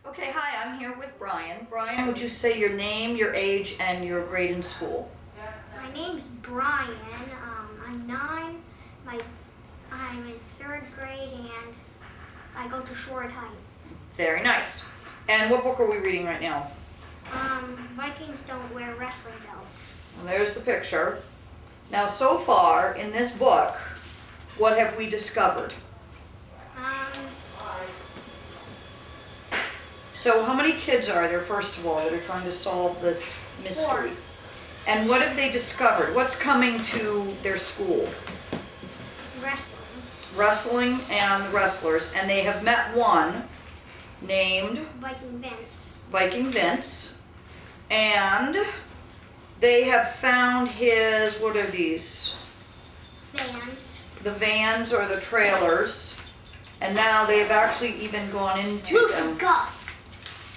Okay, hi, I'm here with Brian. Brian, would you say your name, your age, and your grade in school? My name's Brian. I'm 9. I'm in 3rd grade, and I go to Shore Heights. Very nice. And what book are we reading right now? Vikings don't wear wrestling belts. Well, there's the picture. Now, so far in this book, what have we discovered? So how many kids are there, first of all, that are trying to solve this mystery? 4. And what have they discovered? What's coming to their school? Wrestling. Wrestling and the wrestlers. And they have met one named Viking Vince. And they have found his, what are these? Vans. The vans or the trailers. And now they've actually even gone into them. Lucy, go!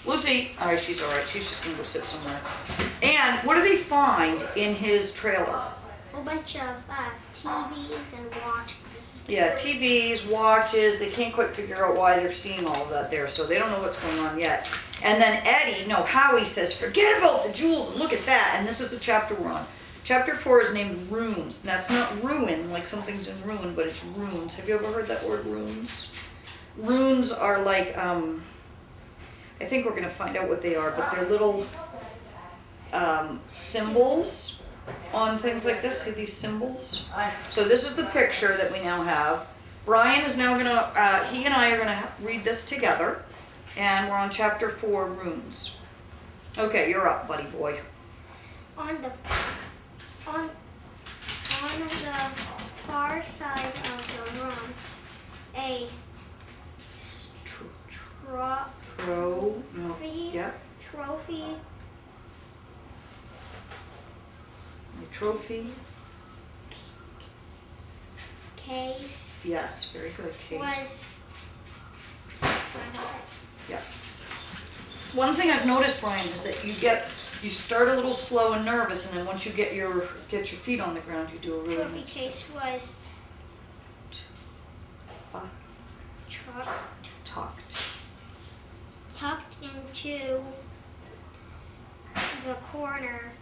Lucy, alright, she's alright. She's just going to go sit somewhere. And what do they find in his trailer? A whole bunch of TVs and watches. Yeah, TVs, watches. They can't quite figure out why they're seeing all of that there, so they don't know what's going on yet. And then Howie says, forget about the jewels and look at that. And this is the chapter we're on. Chapter 4 is named Runes. And that's not ruin, like something's in ruin, but it's runes. Have you ever heard that word, runes? Runes are like, I think we're going to find out what they are, but they're little symbols on things like this. See these symbols? So this is the picture that we now have. Brian is now going to, he and I are going to read this together, and we're on chapter 4, Runes. Okay, you're up, buddy boy. On the far side of the room, a Trophy case. Yes, very good. Case. Yeah. One thing I've noticed, Brian, is that you start a little slow and nervous, and then once you get your feet on the ground, you do a really Trophy case was tucked into the corner.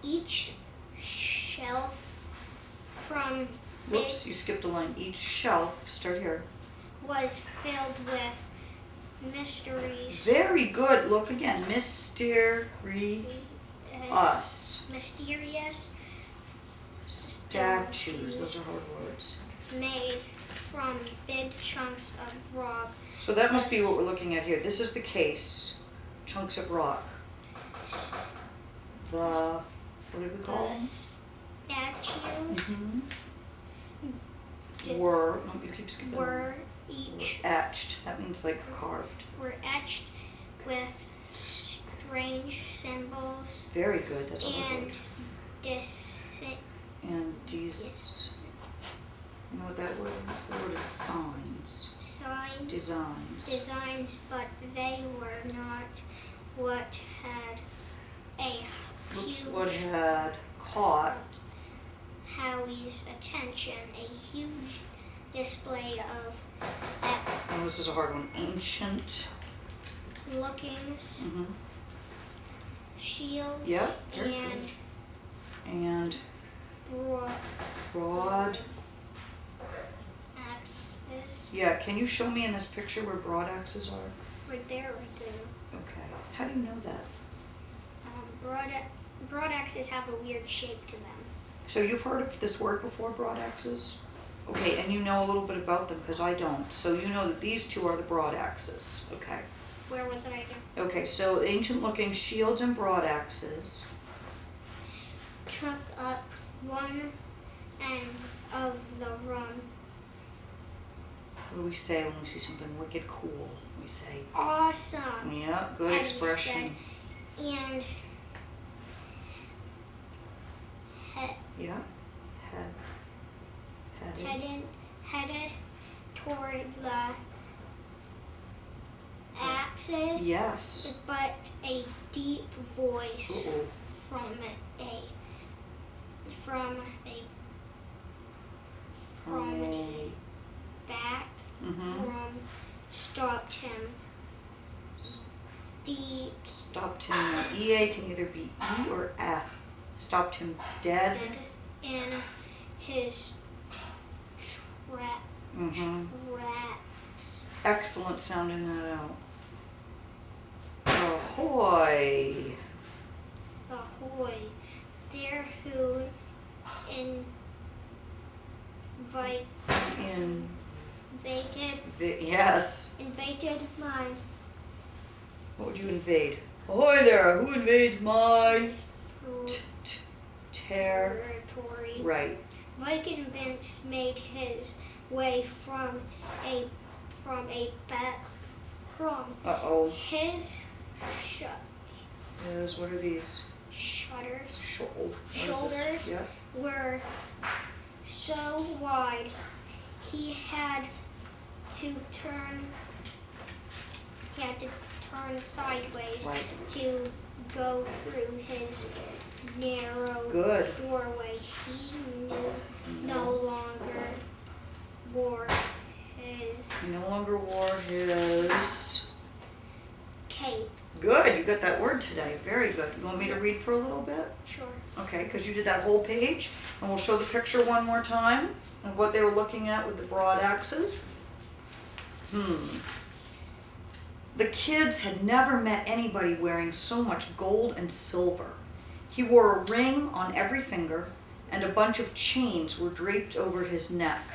Each shelf from Whoops, you skipped a line. Each shelf, start here, was filled with mysteries. Very good. Look again. Mysterious statues. Those are hard words. Made from big chunks of rock. So that must be what we're looking at here. This is the case. Chunks of rock. What did we call them? Statues were etched. That means like carved. Were etched with strange symbols. Very good. That's a hard word. You know what that word is? The word is signs. Designs, but they were not what had caught Howie's attention. A huge display of this is a hard one. Ancient looking shields. Yep. And broad axes. Yeah, can you show me in this picture where broad axes are? Right there. Okay. How do you know that? Broad axes have a weird shape to them. So you've heard of this word before, broad axes? Okay, and you know a little bit about them because I don't. So you know that these two are the broad axes. Okay. Where was it again? Okay, so ancient looking shields and broad axes. Chuck up one end of the room. What do we say when we see something wicked cool? We say awesome. Yeah, good expression. And headed toward the axis. Yes. But a deep voice from a back room stopped him. Stopped him. EA can either be E or A. Stopped him dead. In his tracks. Excellent sounding that out. Ahoy. Ahoy. There who invaded my. What would you invade? Ahoy there! Who invades my territory? Right. Viking Vince made his way from his what are these? Shoulders were so wide he had to turn sideways to go through his narrow doorway. He no longer wore his cape. Good, you got that word today. Very good. You want me to read for a little bit? Sure. Okay, because you did that whole page, and we'll show the picture one more time of what they were looking at with the broad axes. The kids had never met anybody wearing so much gold and silver. He wore a ring on every finger, and a bunch of chains were draped over his neck.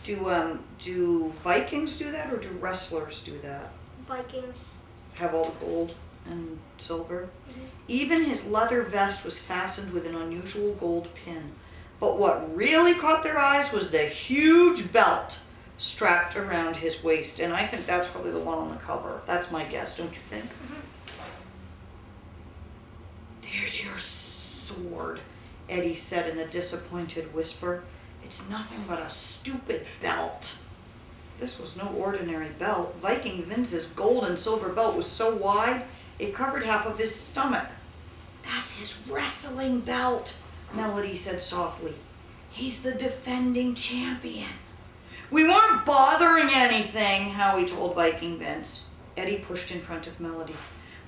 Do Vikings do that, or do wrestlers do that? Vikings. Have all the gold and silver? Mm-hmm. Even his leather vest was fastened with an unusual gold pin. But what really caught their eyes was the huge belt strapped around his waist. And I think that's probably the one on the cover. That's my guess, don't you think? Mm-hmm. There's your sword, Eddie said in a disappointed whisper. It's nothing but a stupid belt. This was no ordinary belt. Viking Vince's gold and silver belt was so wide, it covered half of his stomach. That's his wrestling belt, Melody said softly. He's the defending champion. We weren't bothering anything, Howie told Viking Vince. Eddie pushed in front of Melody.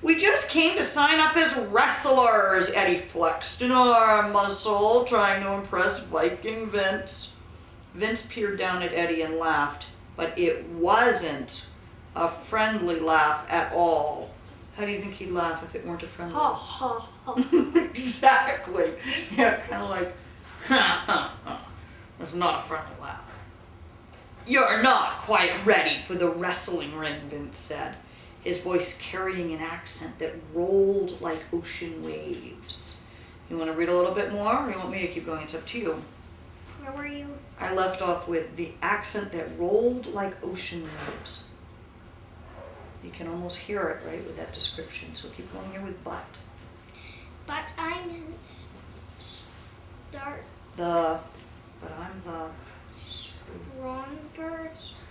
We just came to sign up as wrestlers, Eddie flexed an arm muscle, trying to impress Viking Vince. Vince peered down at Eddie and laughed, but it wasn't a friendly laugh at all. How do you think he'd laugh if it weren't a friendly laugh? Ha ha ha. Exactly. Yeah, kind of like, ha ha ha. That's not a friendly laugh. You're not quite ready for the wrestling ring, Vince said, his voice carrying an accent that rolled like ocean waves. You want to read a little bit more, or you want me to keep going? It's up to you. Where were you? I left off with the accent that rolled like ocean waves. You can almost hear it, right, with that description. So keep going here with but. But I'm But I'm the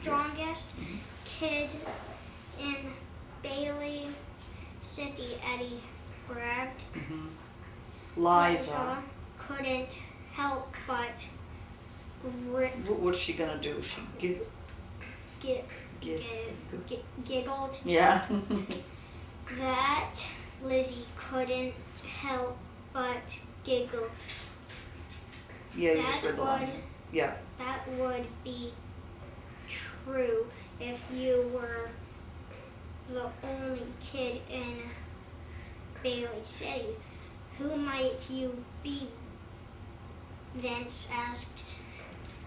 strongest kid in Bailey City, Eddie bragged. Liza couldn't help but what's she gonna do? She giggled. Yeah. That Lizzie couldn't help but giggle. Yeah, you just read the line. Yeah. That would be true if you were the only kid in Bailey City. Who might you be? Vince asked.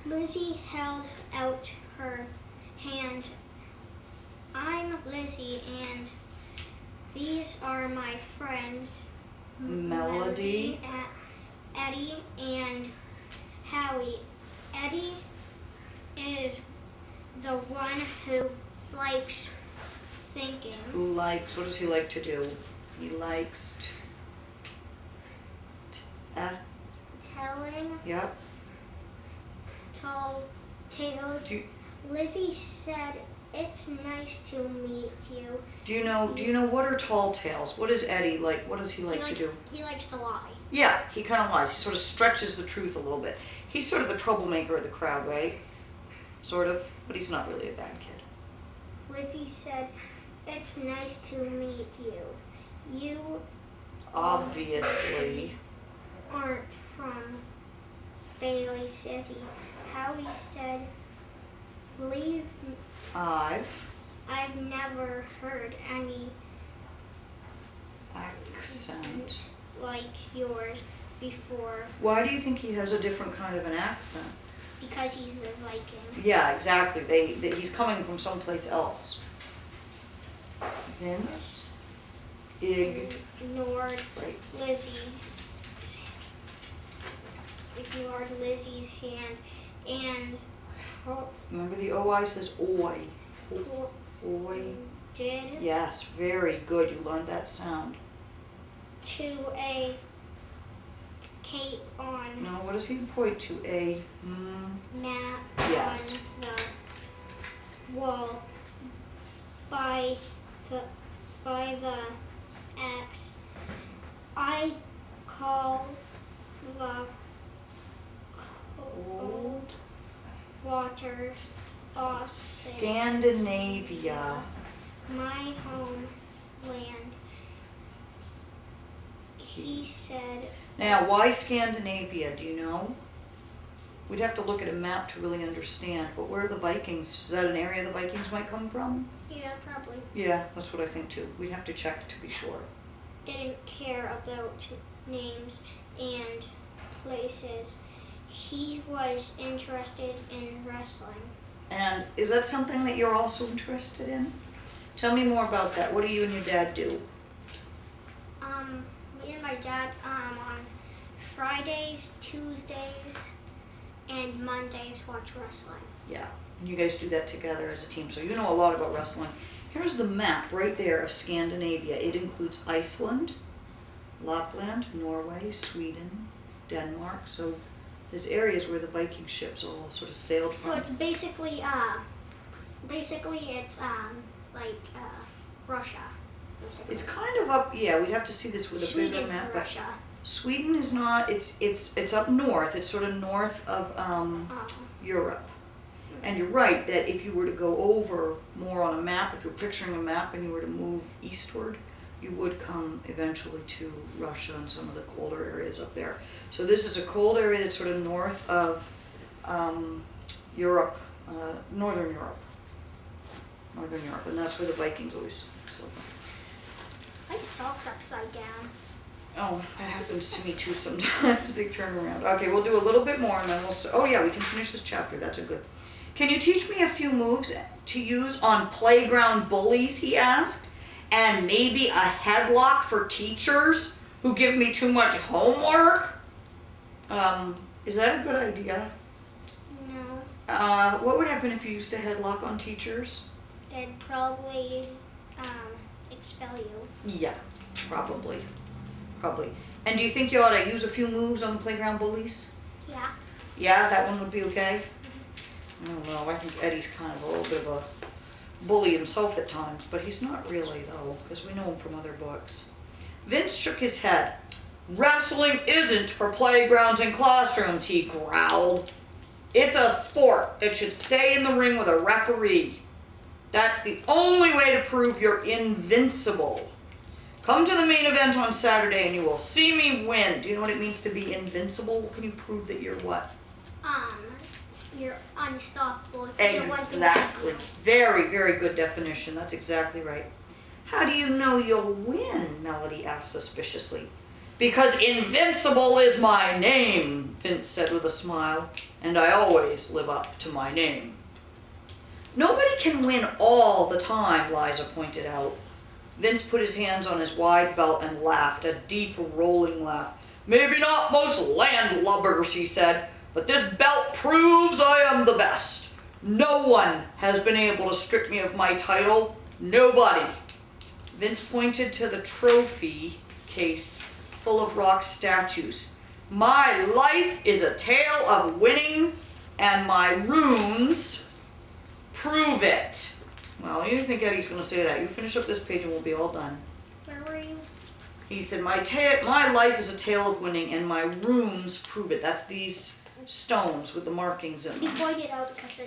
Lizzie held out her hand. I'm Lizzie, and these are my friends, Melody, Eddie, and Howie. Eddie is the one who likes thinking. What does he like to do? He likes telling. Yep. Tall tales. Lizzie said, "It's nice to meet you." Do you know what are tall tales? What is Eddie like? What does he like to do? He likes to lie. Yeah, he kind of lies. He sort of stretches the truth a little bit. He's sort of the troublemaker of the crowd, right? Sort of, but he's not really a bad kid. Lizzie said, It's nice to meet you. You Obviously. aren't from Bailey City. Howie said, leave. I've never heard any accent like yours before. Why do you think he has a different kind of an accent? Because he's a Viking. Yeah, exactly. He's coming from someplace else. Vince, ignored right. Lizzie. Ignored Lizzie's hand and. Remember the OI says oi. Oi. Did. Yes, very good. You learned that sound. To a cape on. No, what does he point to? A map yes. On the wall by the X. I call the cold water Austin. Scandinavia. My homeland. He said. Now, why Scandinavia? Do you know? We'd have to look at a map to really understand. But where are the Vikings? Is that an area the Vikings might come from? Yeah, probably. Yeah, that's what I think too. We'd have to check to be sure. Didn't care about names and places. He was interested in wrestling. And is that something that you're also interested in? Tell me more about that. What do you and your dad do? Me and my dad on Fridays, Tuesdays, and Mondays watch wrestling. Yeah, and you guys do that together as a team, so you know a lot about wrestling. Here's the map right there of Scandinavia. It includes Iceland, Lapland, Norway, Sweden, Denmark. So there's areas where the Viking ships all sort of sailed from. So it's basically it's like Russia. Basically. It's kind of up, yeah, we'd have to see this with a bigger map. But Russia. Sweden is not, it's up north. It's sort of north of Europe. And you're right that if you were to go over more on a map, if you're picturing a map and you were to move eastward, you would come eventually to Russia and some of the colder areas up there. So this is a cold area that's sort of north of Europe, Northern Europe. Northern Europe, and that's where the Vikings always settled. My sock's upside down. Oh, that happens to me too sometimes. They turn around. Okay, we'll do a little bit more and then we'll oh yeah, we can finish this chapter. That's a good. Can you teach me a few moves to use on playground bullies, he asked, and maybe a headlock for teachers who give me too much homework? Is that a good idea? No. What would happen if you used a headlock on teachers? They'd probably expel you. Yeah, probably. Probably. And do you think you ought to use a few moves on the playground bullies? Yeah. Yeah, that one would be okay? I don't know. I think Eddie's kind of a little bit of a bully himself at times, but he's not really, though, because we know him from other books. Vince shook his head. Wrestling isn't for playgrounds and classrooms, he growled. It's a sport. It should stay in the ring with a referee. That's the only way to prove you're invincible. Come to the main event on Saturday and you will see me win. Do you know what it means to be invincible? Can you prove that you're what? You're unstoppable. Exactly. Very, very good definition. That's exactly right. How do you know you'll win? Melody asked suspiciously. Because invincible is my name, Vince said with a smile, and I always live up to my name. Nobody can win all the time, Liza pointed out. Vince put his hands on his wide belt and laughed, a deep, rolling laugh. Maybe not most landlubbers, he said, but this belt proves I am the best. No one has been able to strip me of my title. Nobody. Vince pointed to the trophy case full of rock statues. My life is a tale of winning, and my runes prove it. Well, you think Eddie's going to say that. You finish up this page and we'll be all done. Where were you? He said, my life is a tale of winning, and my runes prove it. That's these stones with the markings in them. He pointed out because